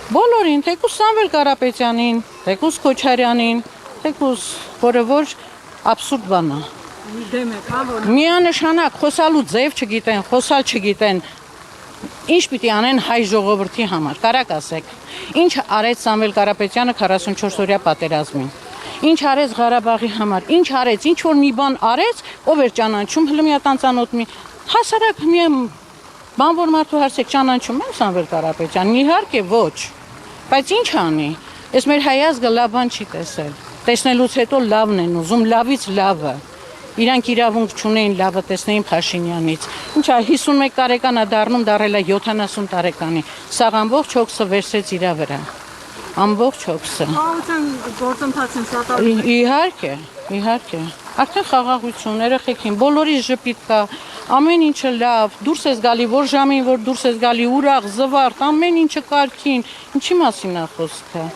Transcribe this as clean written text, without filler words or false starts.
Բոլորին, թեկուզ Սամվել Կարապետյանին, թեկուզ Քոչարյանին, թեկուզ որը որ абսուրդ բան է։ Դեմ եք, հա, որ Միանշանակ խոսալու ձև չգիտեն, խոսալ չգիտեն։ Ինչ պիտի անեն հայ ժողովրդի համար, կարակ ասեք։ Ինչ արեց Սամվել Կարապետյանը 44-օրյա պատերազմին։ Ինչ արեց Ղարաբաղի համար, ինչ արեց, ինչ որ մի բան արեց, ով էր ճանաչում հլմիատանցանոտ մի հասարակ մի բան որ մարդու հարցեք ճանաչում եմ Սամվել Կարապետյանին, իհարկե ոչ։ Բայց ինչ անի։ Ես մեր հայազգը լավ բան չի տեսել։ Տեսնելուց հետո լավն են ուզում, լավից լավը։ Իրանք իրավունք չունեին լավը տեսնեին Փաշինյանից։ Ինչա 51 տարեկան է դառնում, դառել է 70 տարեկանի։ Սաղ ամբողջ հոգսը վերցրեց իրա վրա։ Ամբողջ հոգսը։ խաղաղության գործընթացին սատարում եք։ Իհարկե, իհարկե։ Արդեն խաղաղություն, երեխեքին, բոլորի ժպիտ կա, ամեն ինչը լավ, դուրս ես գալի, որ ժամին, որ դուրս ես գալի, ուրախ, զվարթ, ամեն ինչը կարգին, ինչի մասին է խոսքը։